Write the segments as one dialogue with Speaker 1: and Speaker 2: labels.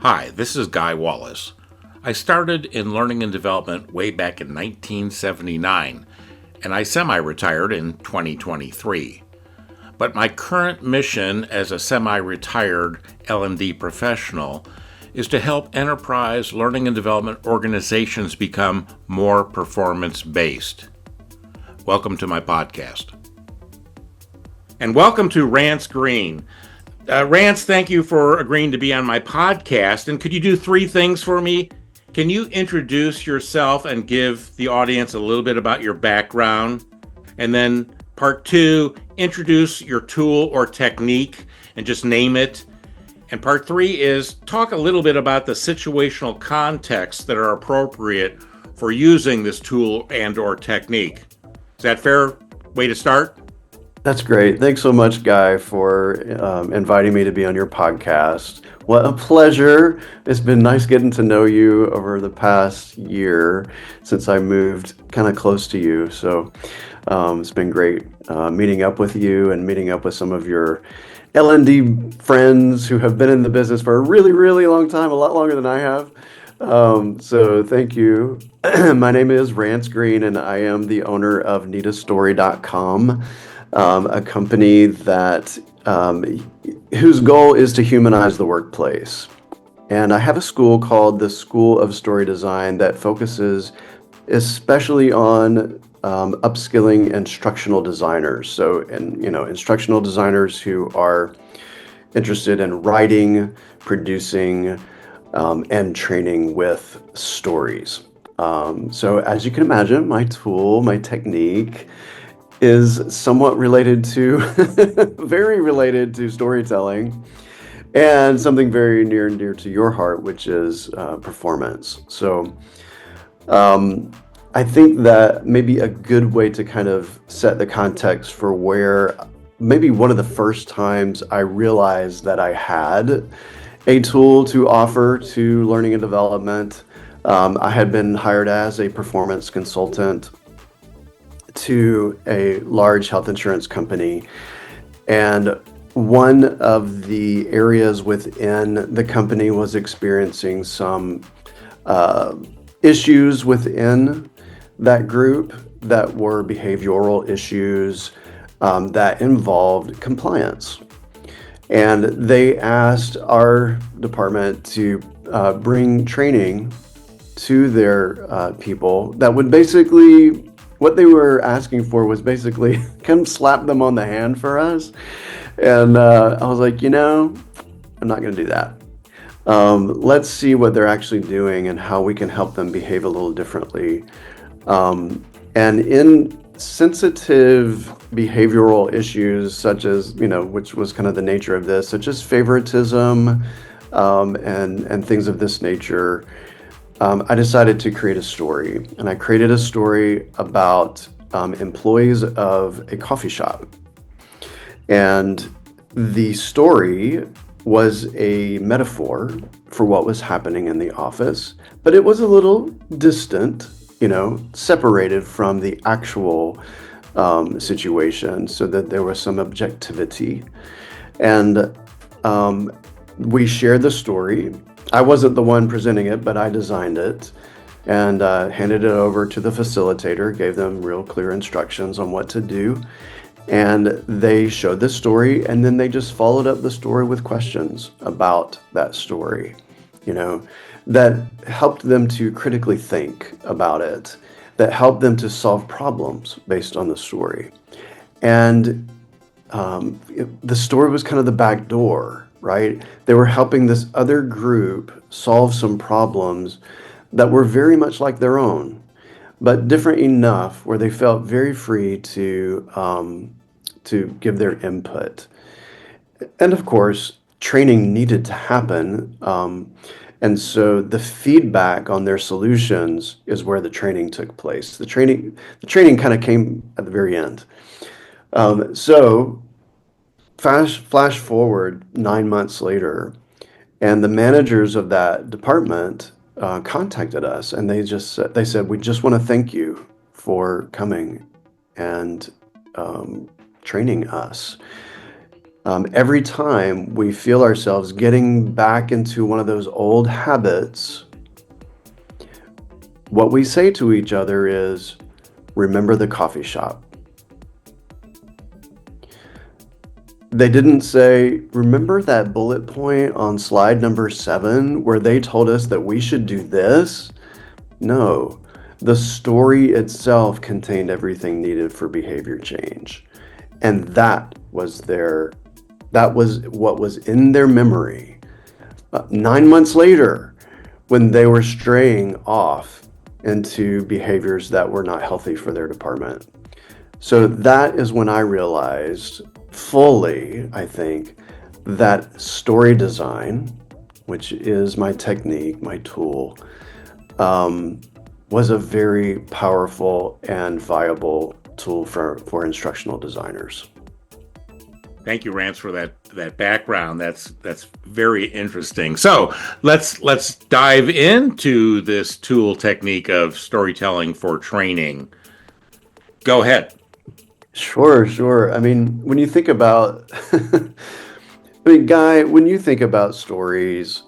Speaker 1: Hi, this is Guy Wallace. I started in learning and development way back in 1979, and I semi-retired in 2023. But my current mission as a semi-retired L&D professional is to help enterprise learning and development organizations become more performance-based. Welcome to my podcast. And welcome to Rance Green. Rance, thank you for agreeing to be on my podcast. And could you do three things for me? Can you introduce yourself and give the audience a little bit about your background? And then part two, introduce your tool or technique and just name it. And part three is talk a little bit about the situational contexts that are appropriate for using this tool and or technique. Is that a fair way to start?
Speaker 2: That's great. Thanks so much, Guy, for inviting me to be on your podcast. What a pleasure. It's been nice getting to know you over the past year since I moved kind of close to you. So it's been great meeting up with you and meeting up with some of your L&D friends who have been in the business for a really, really long time, a lot longer than I have. So thank you. My name is Rance Green, and I am the owner of needastory.com. A company that whose goal is to humanize the workplace. And I have a school called the School of Story Design that focuses especially on upskilling instructional designers. So, instructional designers who are interested in writing, producing, and training with stories. So as you can imagine, my tool, my technique, is somewhat related to, very related to storytelling, and something very near and dear to your heart, which is performance. So I think that maybe a good way to kind of set the context for where maybe one of the first times I realized that I had a tool to offer to learning and development. I had been hired as a performance consultant to a large health insurance company. And one of the areas within the company was experiencing some issues within that group that were behavioral issues that involved compliance. And they asked our department to bring training to their people that would basically, what they were asking for was basically come slap them on the hand for us. And I was like, I'm not going to do that. Let's see what they're actually doing and how we can help them behave a little differently. And in sensitive behavioral issues, such as, which was kind of the nature of this, such as favoritism and things of this nature, I decided to create a story, and I created a story about employees of a coffee shop. And the story was a metaphor for what was happening in the office, but it was a little distant, separated from the actual situation so that there was some objectivity. And we shared the story. I wasn't the one presenting it, but I designed it and handed it over to the facilitator, gave them real clear instructions on what to do. And they showed the story, and then they just followed up the story with questions about that story, that helped them to critically think about it, that helped them to solve problems based on the story. And the story was kind of the back door, right? They were helping this other group solve some problems that were very much like their own, but different enough where they felt very free to give their input. And of course, training needed to happen. And so the feedback on their solutions is where the training took place. The training kind of came at the very end. So flash forward 9 months later, and the managers of that department contacted us, and they said, we just want to thank you for coming and training us. Every time we feel ourselves getting back into one of those old habits, what we say to each other is, remember the coffee shop. They didn't say, remember that bullet point on slide number 7 where they told us that we should do this? No, the story itself contained everything needed for behavior change. And that was what was in their memory 9 months later when they were straying off into behaviors that were not healthy for their department. So that is when I realized fully, I think, that story design, which is my technique, my tool, was a very powerful and viable tool for instructional designers.
Speaker 1: Thank you, Rance, for that background. That's very interesting. So let's dive into this tool technique of storytelling for training. Go ahead.
Speaker 2: Sure. I mean, when you think about, Guy, when you think about stories,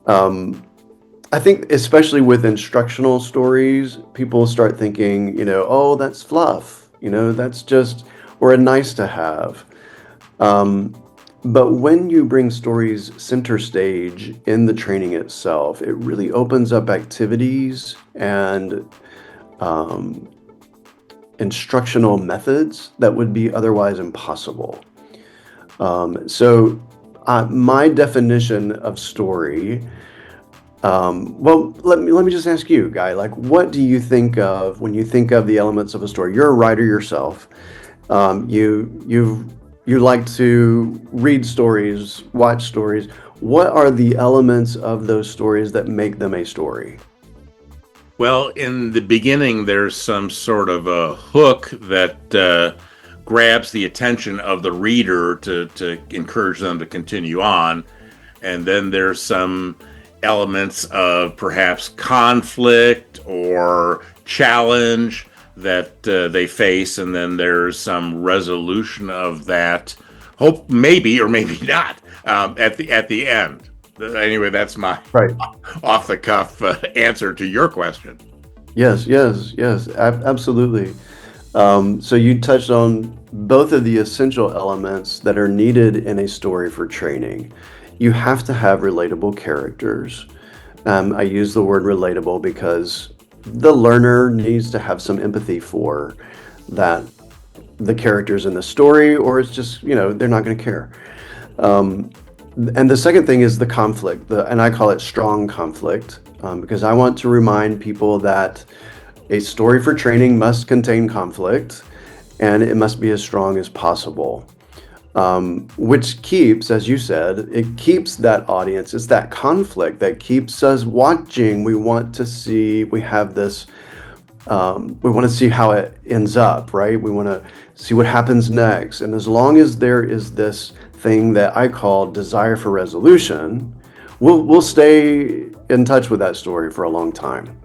Speaker 2: I think especially with instructional stories, people start thinking, oh, that's fluff, that's just, or a nice to have. But when you bring stories center stage in the training itself, it really opens up activities and instructional methods that would be otherwise impossible. My definition of story, well, let me just ask you, Guy, like, what do you think of when you think of the elements of a story? You're a writer yourself. You like to read stories, watch stories. What are the elements of those stories that make them a story?
Speaker 1: Well, in the beginning, there's some sort of a hook that grabs the attention of the reader to encourage them to continue on. And then there's some elements of perhaps conflict or challenge that they face, and then there's some resolution of that, hope maybe or maybe not, at the end. Anyway, that's my
Speaker 2: Right.
Speaker 1: off the cuff answer to your question.
Speaker 2: Yes, absolutely. So you touched on both of the essential elements that are needed in a story for training. You have to have relatable characters. I use the word relatable because the learner needs to have some empathy for that, the characters in the story, or it's just, they're not going to care. And the second thing is the conflict, and I call it strong conflict, because I want to remind people that a story for training must contain conflict, and it must be as strong as possible. Which keeps, as you said, it keeps that audience. It's that conflict that keeps us watching. We want to see, we have this, we want to see how it ends up, right? We want to see what happens next. And as long as there is this thing that I call desire for resolution, we'll stay in touch with that story for a long time.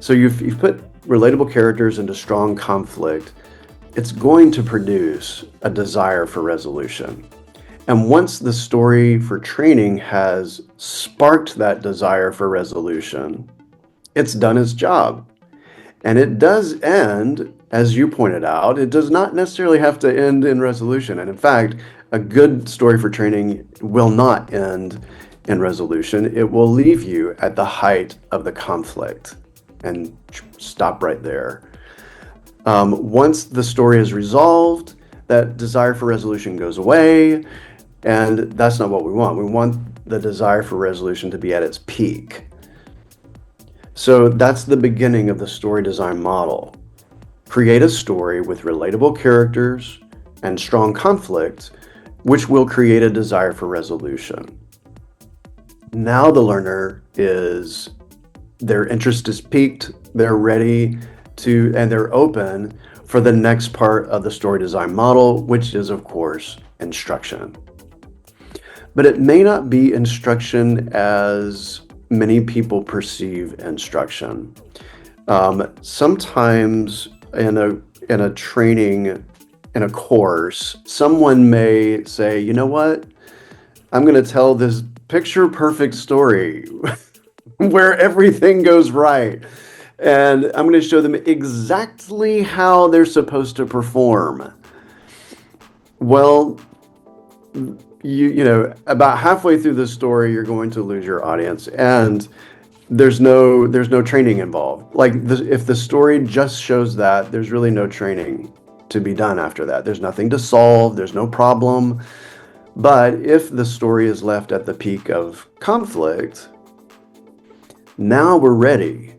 Speaker 2: So you've put relatable characters into strong conflict. It's going to produce a desire for resolution. And once the story for training has sparked that desire for resolution, it's done its job. And it does end, as you pointed out, it does not necessarily have to end in resolution. And in fact, a good story for training will not end in resolution. It will leave you at the height of the conflict and stop right there. Once the story is resolved, that desire for resolution goes away, and that's not what we want. We want the desire for resolution to be at its peak. So that's the beginning of the story design model. Create a story with relatable characters and strong conflict, which will create a desire for resolution. Now the learner their interest is piqued, they're ready and they're open for the next part of the story design model, which is, of course, instruction. But it may not be instruction as many people perceive instruction. Sometimes in a training in a course, someone may say, you know what? I'm going to tell this picture perfect story where everything goes right. And I'm going to show them exactly how they're supposed to perform. Well, you know, about halfway through the story, you're going to lose your audience, and there's no training involved. Like if the story just shows that, there's really no training to be done after that. There's nothing to solve. There's no problem. But if the story is left at the peak of conflict, now we're ready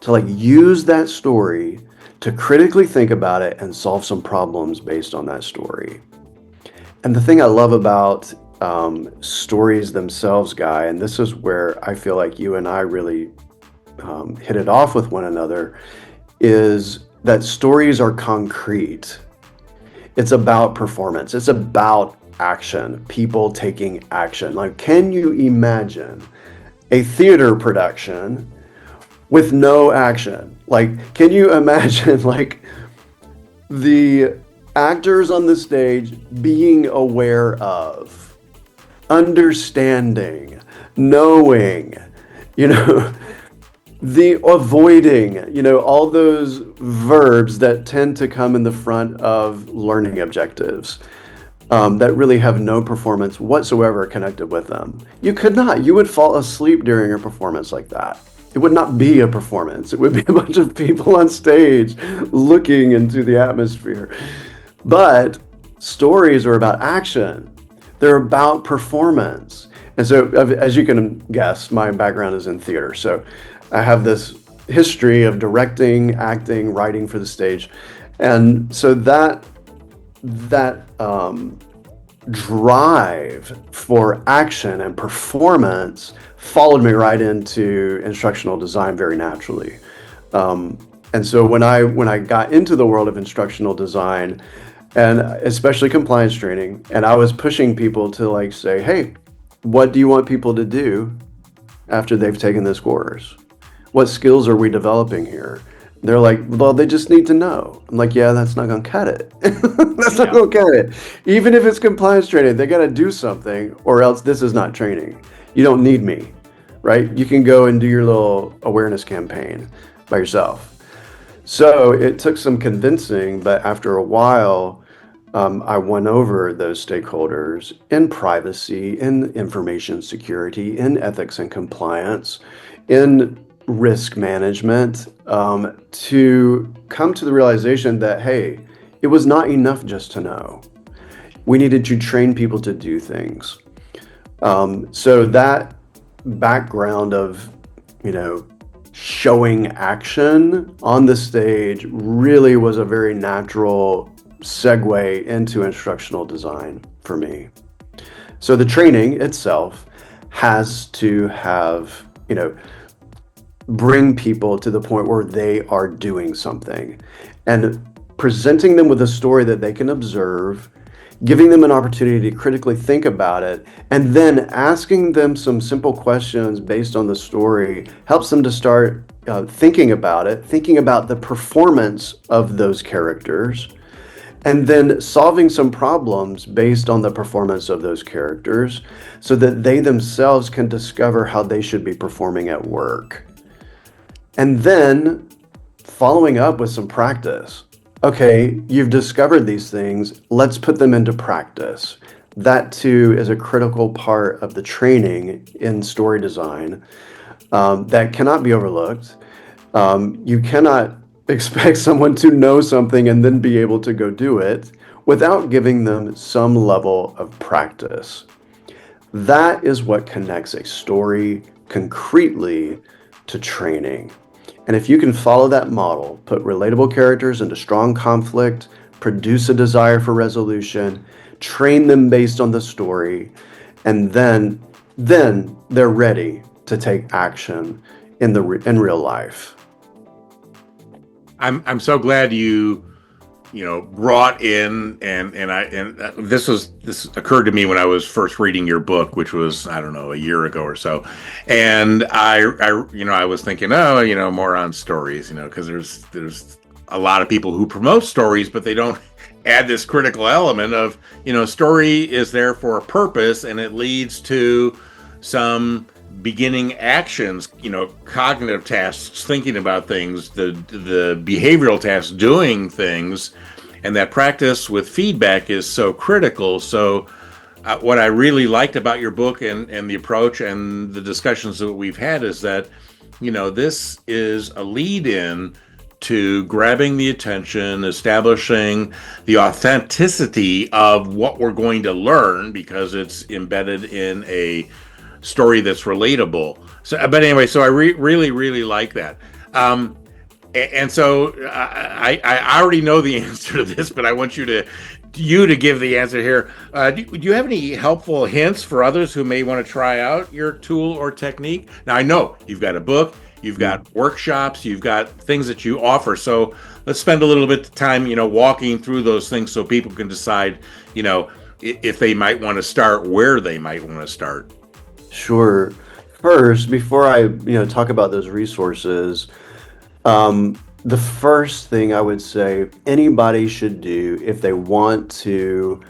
Speaker 2: to like use that story to critically think about it and solve some problems based on that story. And the thing I love about stories themselves, Guy, and this is where I feel like you and I really hit it off with one another, is that stories are concrete. It's about performance. It's about action, people taking action. Like, can you imagine a theater production with no action? Like, can you imagine like the actors on the stage being aware of, understanding, knowing, you know, the avoiding, you know, all those verbs that tend to come in the front of learning objectives that really have no performance whatsoever connected with them. You would fall asleep during a performance like that. It would not be a performance. It would be a bunch of people on stage looking into the atmosphere. But stories are about action. They're about performance. And so, as you can guess, my background is in theater. So I have this history of directing, acting, writing for the stage. And so that drive for action and performance followed me right into instructional design very naturally. And so when I got into the world of instructional design, and especially compliance training, and I was pushing people to like say, hey, what do you want people to do after they've taken this course? What skills are we developing here? They're like, well, they just need to know. I'm like, yeah, that's not going to cut it. That's not going to cut it. Even if it's compliance training, they got to do something, or else this is not training. You don't need me, right? You can go and do your little awareness campaign by yourself. So it took some convincing, but after a while, I won over those stakeholders in privacy, in information security, in ethics and compliance, in risk management, to come to the realization that, hey, it was not enough just to know. We needed to train people to do things. So that background of, you know, showing action on the stage really was a very natural segue into instructional design for me. So the training itself has to have, you know, bring people to the point where they are doing something, and presenting them with a story that they can observe, giving them an opportunity to critically think about it, and then asking them some simple questions based on the story helps them to start thinking about it, thinking about the performance of those characters, and then solving some problems based on the performance of those characters so that they themselves can discover how they should be performing at work. And then following up with some practice. Okay, you've discovered these things, let's put them into practice. That too is a critical part of the training in story design that cannot be overlooked. You cannot expect someone to know something and then be able to go do it without giving them some level of practice. That is what connects a story concretely to training. And if you can follow that model, put relatable characters into strong conflict, produce a desire for resolution, train them based on the story, and then they're ready to take action in real life.
Speaker 1: I'm so glad you brought in and this occurred to me when I was first reading your book, which was, I don't know, a year ago or so, and I was thinking, more on stories, because there's a lot of people who promote stories, but they don't add this critical element of, story is there for a purpose, and it leads to some beginning actions, cognitive tasks, thinking about things, the behavioral tasks, doing things, and that practice with feedback is so critical. So what I really liked about your book and the approach and the discussions that we've had is that, this is a lead in to grabbing the attention, establishing the authenticity of what we're going to learn because it's embedded in a story that's relatable. So, but anyway, so I really, really like that. And so I already know the answer to this, but I want you to give the answer here. Do you have any helpful hints for others who may want to try out your tool or technique? Now, I know you've got a book, you've got workshops, you've got things that you offer. So let's spend a little bit of time, walking through those things so people can decide, if they might want to start, where they might want to start.
Speaker 2: Sure. First, before I, talk about those resources, the first thing I would say anybody should do if they want to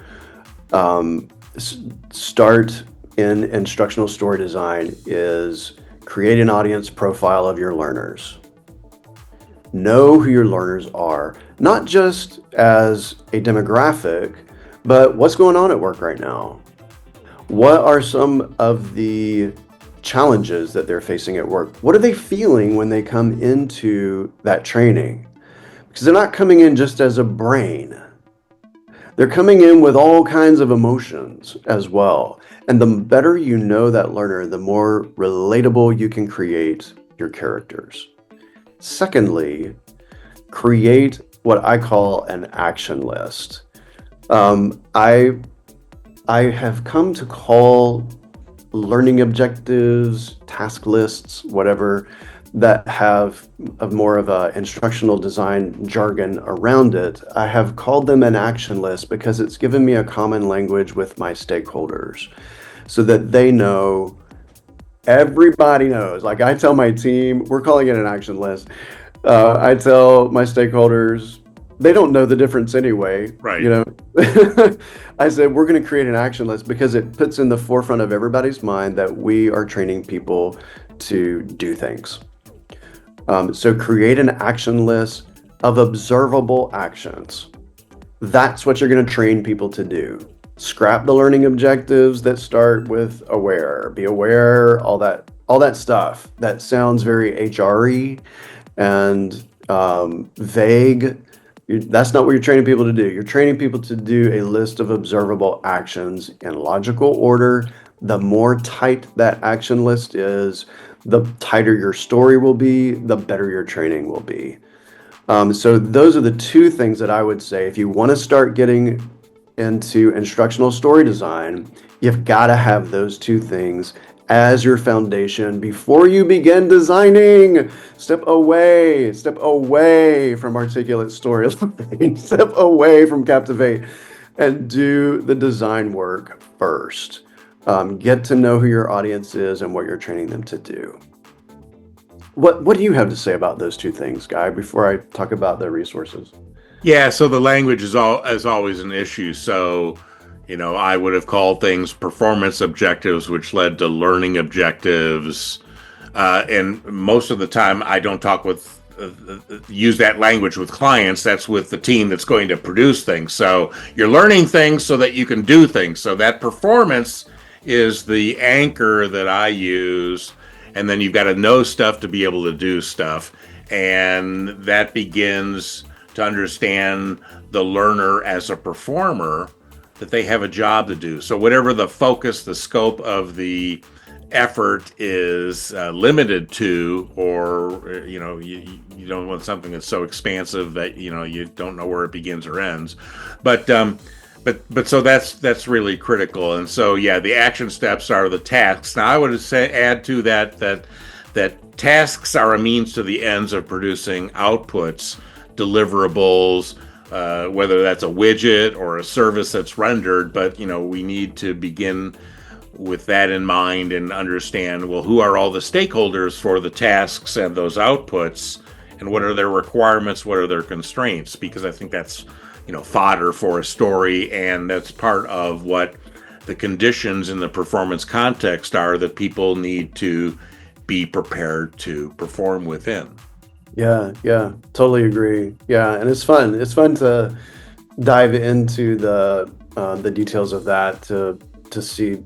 Speaker 2: start in instructional story design is create an audience profile of your learners. Know who your learners are, not just as a demographic, but what's going on at work right now. What are some of the challenges that they're facing at work? What are they feeling when they come into that training? Because they're not coming in just as a brain. They're coming in with all kinds of emotions as well. And the better you know that learner, the more relatable you can create your characters. Secondly, create what I call an action list. I have come to call learning objectives, task lists, whatever, that have more of a instructional design jargon around it. I have called them an action list because it's given me a common language with my stakeholders so that they know, everybody knows. Like I tell my team, we're calling it an action list. I tell my stakeholders, they don't know the difference anyway.
Speaker 1: Right.
Speaker 2: I said, we're going to create an action list because it puts in the forefront of everybody's mind that we are training people to do things. So create an action list of observable actions. That's what you're going to train people to do. Scrap the learning objectives that start with aware, be aware, all that stuff. That sounds very HR-y and vague. That's not what you're training people to do. You're training people to do a list of observable actions in logical order. The more tight that action list is, the tighter your story will be, the better your training will be. So those are the two things that I would say. If you want to start getting into instructional story design, you've got to have those two things as your foundation before you begin designing. Step away from articulate storyline, step away from captivate, and do the design work first. Get to know who your audience is and what you're training them to do. What do you have to say about those two things, Guy, before I talk about the resources?
Speaker 1: Yeah, so the language is always an issue. So, I would have called things performance objectives, which led to learning objectives. And most of the time, I don't use that language with clients. That's with the team that's going to produce things. So you're learning things so that you can do things. So that performance is the anchor that I use. And then you've got to know stuff to be able to do stuff. And that begins to understand the learner as a performer, that they have a job to do. So whatever the focus, the scope of the effort is limited to, or you don't want something that's so expansive that you don't know where it begins or ends. But so that's really critical. And so the action steps are the tasks. Now I would add to that tasks are a means to the ends of producing outputs, deliverables, whether that's a widget or a service that's rendered. But we need to begin with that in mind and understand, well, who are all the stakeholders for the tasks and those outputs, and what are their requirements, what are their constraints? Because I think that's fodder for a story, and that's part of what the conditions in the performance context are that people need to be prepared to perform within.
Speaker 2: Yeah, yeah, totally agree. Yeah, and it's fun. It's fun to dive into the details of that to see.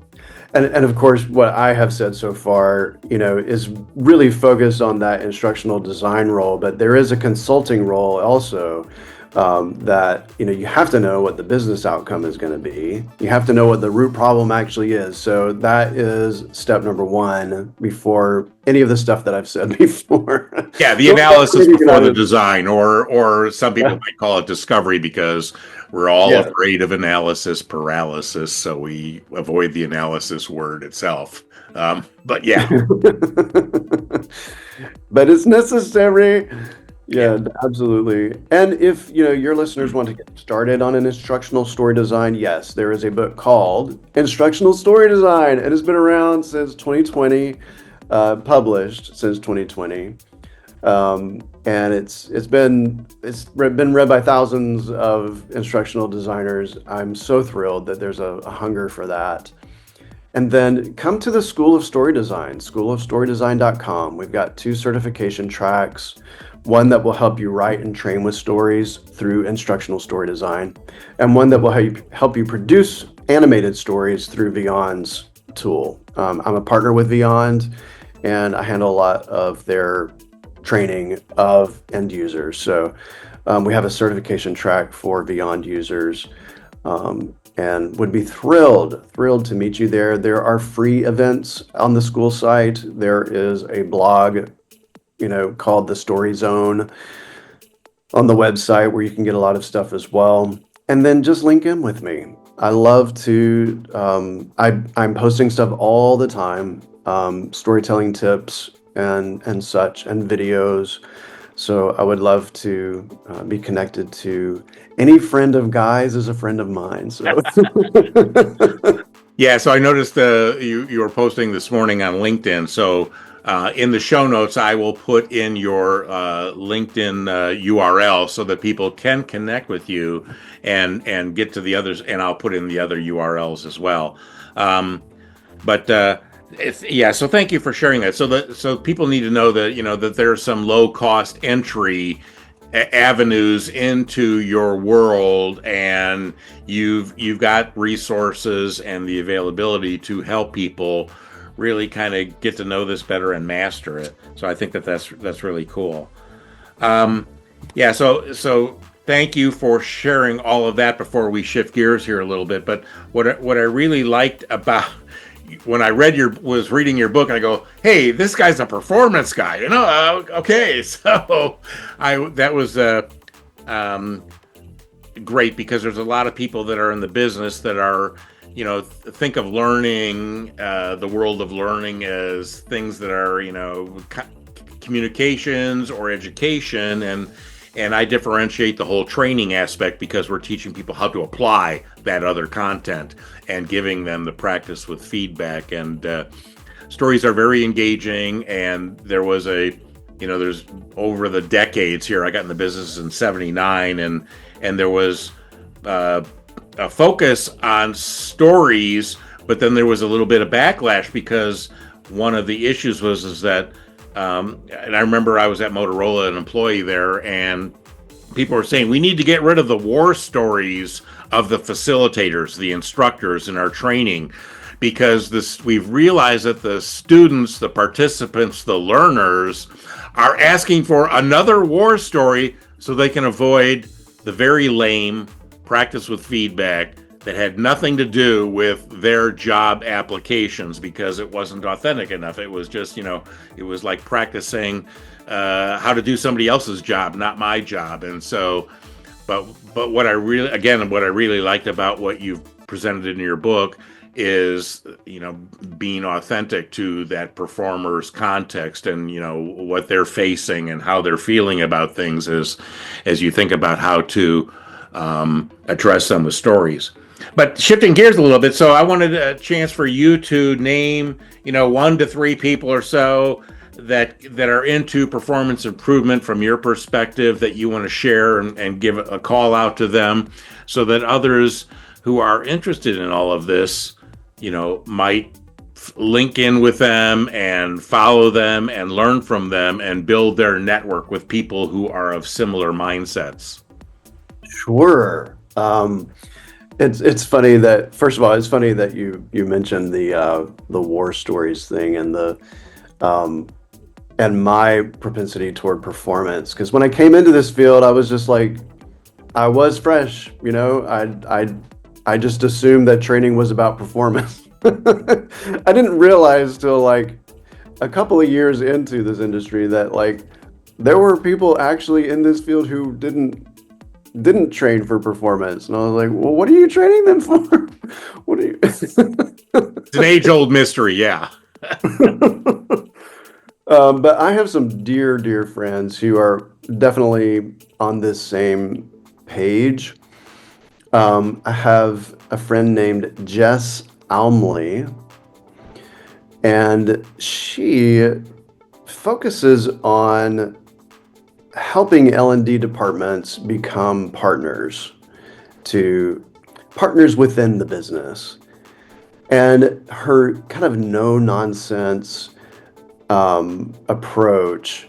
Speaker 2: And of course, what I have said so far, is really focused on that instructional design role, but there is a consulting role also, that, you have to know what the business outcome is going to be. You have to know what the root problem actually is. So that is step number one before any of the stuff that I've said before.
Speaker 1: Yeah, the analysis before the design, or some people might call it discovery, because we're all afraid of analysis paralysis, so we avoid the analysis word itself. But yeah.
Speaker 2: But it's necessary. Yeah, absolutely. And if, your listeners want to get started on an instructional story design, yes, there is a book called Instructional Story Design. It has been around since 2020, published since 2020. And it's been read by thousands of instructional designers. I'm so thrilled that there's a hunger for that. And then come to the School of Story Design, schoolofstorydesign.com. We've got 2 certification tracks, one that will help you write and train with stories through instructional story design, and one that will help you produce animated stories through Vyond's tool. I'm a partner with Vyond, and I handle a lot of their training of end users. So we have a certification track for Vyond users. And would be thrilled to meet you there. There are free events on the school site. There is a blog, called The Story Zone on the website, where you can get a lot of stuff as well. And then just link in with me. I love to, I'm posting stuff all the time, storytelling tips and such, and videos. So I would love to be connected to any friend of Guy's is a friend of mine. So
Speaker 1: yeah, so I noticed you were posting this morning on LinkedIn. So in the show notes, I will put in your LinkedIn URL so that people can connect with you and get to the others, and I'll put in the other URLs as well. So thank you for sharing that. So people need to know that that there are some low cost entry avenues into your world, and you've got resources and the availability to help people really kind of get to know this better and master it. So I think that's really cool. So thank you for sharing all of that before we shift gears here a little bit. But what I really liked about when I was reading your book, and I go, hey, this guy's a performance guy, okay. So that was great, because there's a lot of people that are in the business that are, think of learning, the world of learning, as things that are, communications or education. And I differentiate the whole training aspect, because we're teaching people how to apply that other content and giving them the practice with feedback. And stories are very engaging. And there was there's over the decades here, I got in the business in '79, and there was a focus on stories, but then there was a little bit of backlash, because one of the issues was that and I remember I was at Motorola, an employee there, and people were saying we need to get rid of the war stories of the facilitators, the instructors in our training, because we've realized that the students, the participants, the learners are asking for another war story so they can avoid the very lame practice with feedback that had nothing to do with their job applications, because it wasn't authentic enough. It was just, it was like practicing how to do somebody else's job, not my job. And so, but what I really liked about what you've presented in your book is, being authentic to that performer's context, and, what they're facing and how they're feeling about things as you think about how to address some of the stories. But shifting gears a little bit, so I wanted a chance for you to name, 1 to 3 people or so that are into performance improvement from your perspective that you want to share and give a call out to them so that others who are interested in all of this, might link in with them and follow them and learn from them and build their network with people who are of similar mindsets?
Speaker 2: Sure. It's funny that, first of all, it's funny that you mentioned the war stories thing and and my propensity toward performance. Because when I came into this field, I was just like, I was fresh, I just assumed that training was about performance. I didn't realize till like a couple of years into this industry that like there were people actually in this field who didn't train for performance. And I was like, well, what are you training them for? What are you?
Speaker 1: It's an age-old mystery, yeah.
Speaker 2: But I have some dear friends who are definitely on this same page. I have a friend named Jess Almlie, and she focuses on helping L&D departments become partners within the business. And her kind of no nonsense approach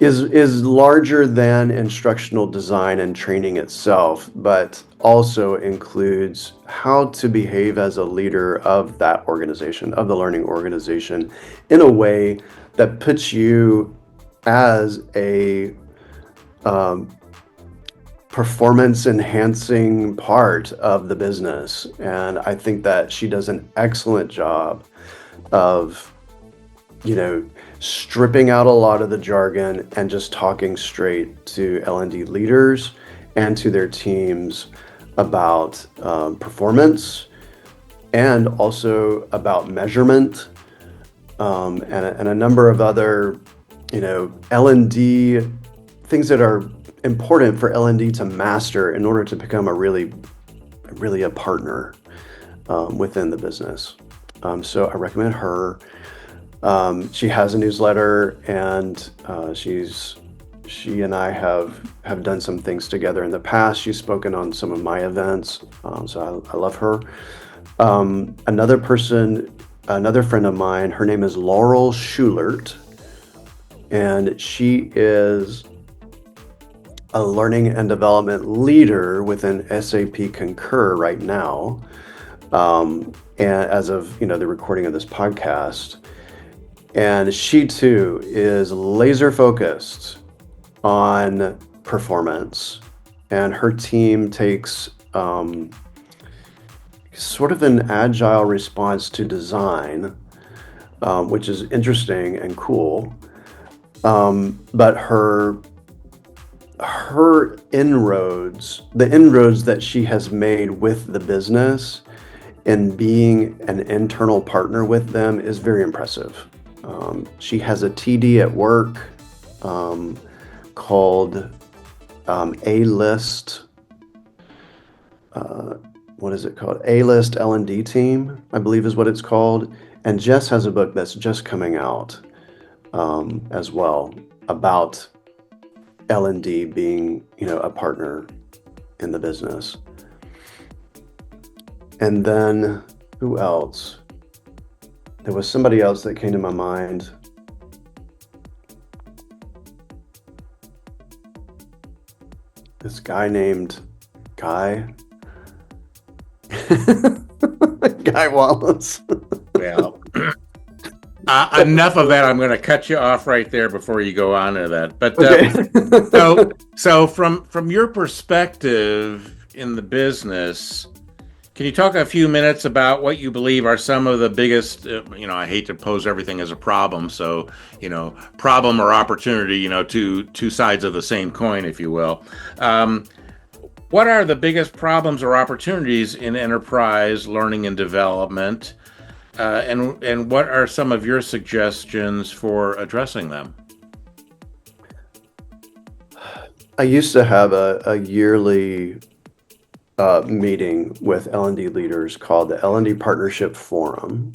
Speaker 2: is larger than instructional design and training itself, but also includes how to behave as a leader of that organization, of the learning organization, in a way that puts you as a performance enhancing part of the business. And I think that she does an excellent job of, stripping out a lot of the jargon and just talking straight to L&D leaders and to their teams about performance and also about measurement, and a number of other, L&D things that are important for L&D to master in order to become really a partner within the business. So I recommend her. She has a newsletter, and she and I have done some things together in the past. She's spoken on some of my events, so I love her. Another friend of mine, her name is Laurel Schulert, and she is a learning and development leader within SAP Concur right now, and as of the recording of this podcast. And she too is laser focused on performance, and her team takes sort of an agile response to design, which is interesting and cool. But her inroads, the inroads that she has made with the business and being an internal partner with them is very impressive. She has a TD at work called A-List. What is it called? A-List L&D Team, I believe is what it's called. And Jess has a book that's just coming out as well about L&D being, a partner in the business. And then who else? There was somebody else that came to my mind. This guy named Guy. Guy Wallace.
Speaker 1: Well, enough of that. I'm going to cut you off right there before you go on to that. But
Speaker 2: Okay.
Speaker 1: so from your perspective in the business, can you talk a few minutes about what you believe are some of the biggest, I hate to pose everything as a problem, so, problem or opportunity, two sides of the same coin, if you will. What are the biggest problems or opportunities in enterprise learning and development? And what are some of your suggestions for addressing them?
Speaker 2: I used to have a yearly meeting with L&D leaders called the L&D Partnership Forum.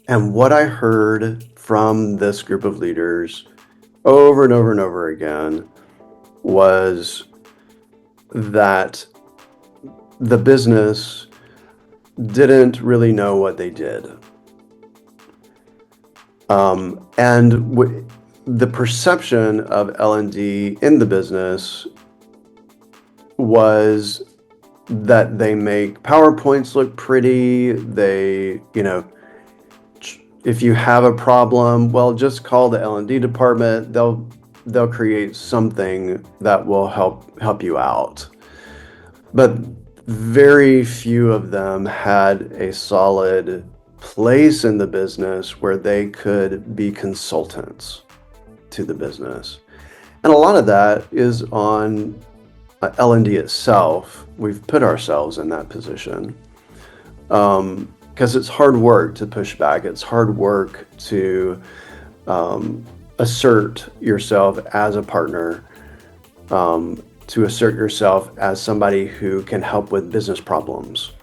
Speaker 2: And what I heard from this group of leaders over and over and over again was that the business didn't really know what they did. And the perception of L&D in the business was that they make PowerPoints look pretty. They, if you have a problem, well, just call the L&D department. They'll create something that will help you out. But very few of them had a solid place in the business where they could be consultants to the business. And a lot of that is on L&D itself. We've put ourselves in that position because it's hard work to push back. It's hard work to assert yourself as a partner, to assert yourself as somebody who can help with business problems.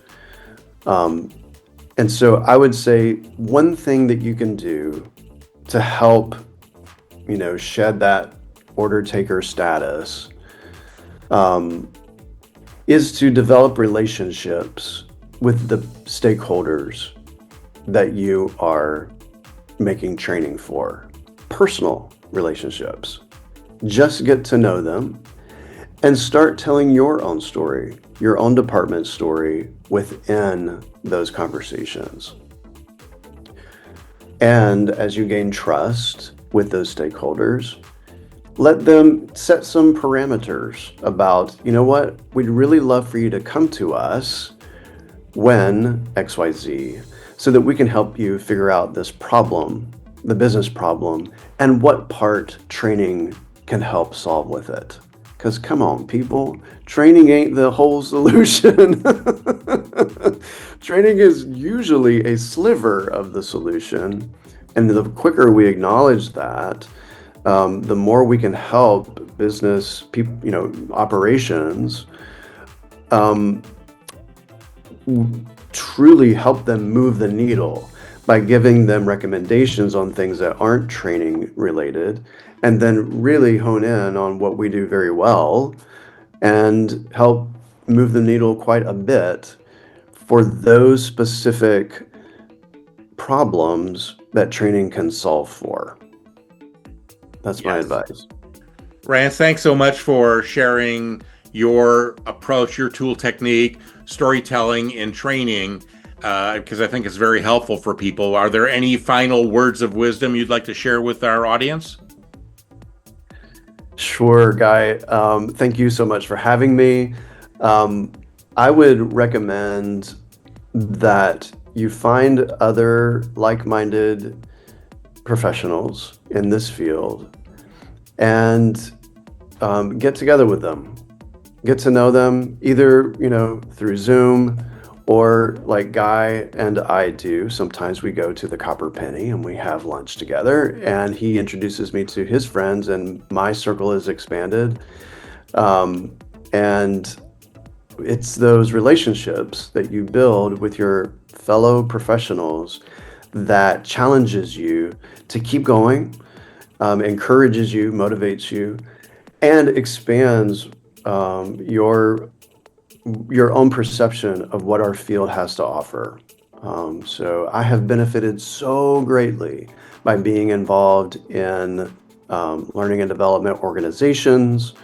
Speaker 2: And so I would say one thing that you can do to help, shed that order taker status is to develop relationships with the stakeholders that you are making training for. Personal relationships. Just get to know them and start telling your own story, your own department's story within those conversations. And as you gain trust with those stakeholders, let them set some parameters about, what, we'd really love for you to come to us when XYZ, so that we can help you figure out this problem, the business problem, and what part training can help solve with it. Because come on, people, training ain't the whole solution. Training is usually a sliver of the solution. And the quicker we acknowledge that, the more we can help business people, operations, truly help them move the needle by giving them recommendations on things that aren't training related, and then really hone in on what we do very well and help move the needle quite a bit for those specific problems that training can solve for. That's my advice.
Speaker 1: Rance, thanks so much for sharing your approach, your tool technique, storytelling, and training, because I think it's very helpful for people. Are there any final words of wisdom you'd like to share with our audience?
Speaker 2: Sure, Guy. Thank you so much for having me. I would recommend that you find other like-minded professionals in this field and get together with them. Get to know them either, through Zoom or like Guy and I do. Sometimes we go to the Copper Penny and we have lunch together, and he introduces me to his friends and my circle is expanded. And it's those relationships that you build with your fellow professionals that challenges you to keep going, encourages you, motivates you, and expands your own perception of what our field has to offer. So I have benefited so greatly by being involved in learning and development organizations,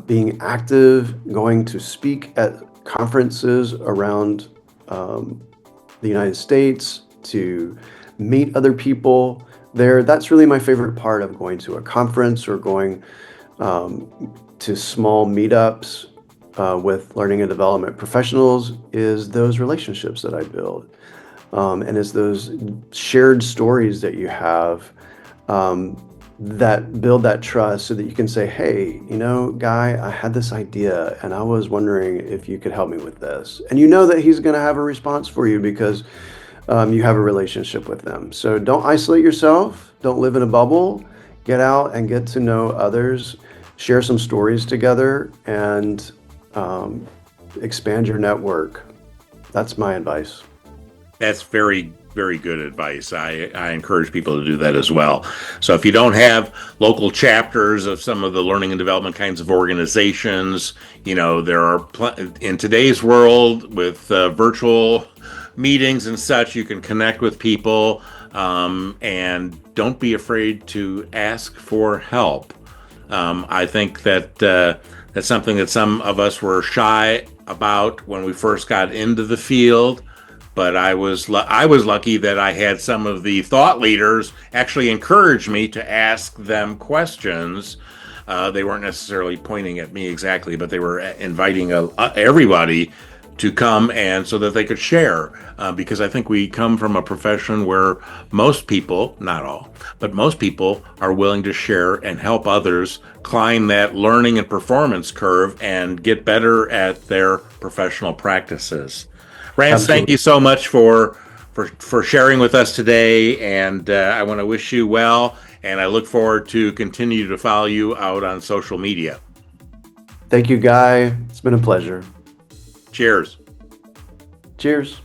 Speaker 2: being active, going to speak at conferences around the United States, to meet other people there. That's really my favorite part of going to a conference or going to small meetups with learning and development professionals, is those relationships that I build. And it's those shared stories that you have that build that trust so that you can say, hey, Guy, I had this idea and I was wondering if you could help me with this. And that he's going to have a response for you because you have a relationship with them. So don't isolate yourself. Don't live in a bubble. Get out and get to know others. Share some stories together and expand your network. That's my advice.
Speaker 1: That's very Very good advice. I encourage people to do that as well. So if you don't have local chapters of some of the learning and development kinds of organizations, there are in today's world with virtual meetings and such, you can connect with people, and don't be afraid to ask for help. I think that that's something that some of us were shy about when we first got into the field. But I was lucky that I had some of the thought leaders actually encourage me to ask them questions. They weren't necessarily pointing at me exactly, but they were inviting everybody to come, and so that they could share. Because I think we come from a profession where most people, not all, but most people are willing to share and help others climb that learning and performance curve and get better at their professional practices. Rance, thank you so much for sharing with us today, and I want to wish you well, and I look forward to continue to follow you out on social media.
Speaker 2: Thank you, Guy. It's been a pleasure.
Speaker 1: Cheers.
Speaker 2: Cheers.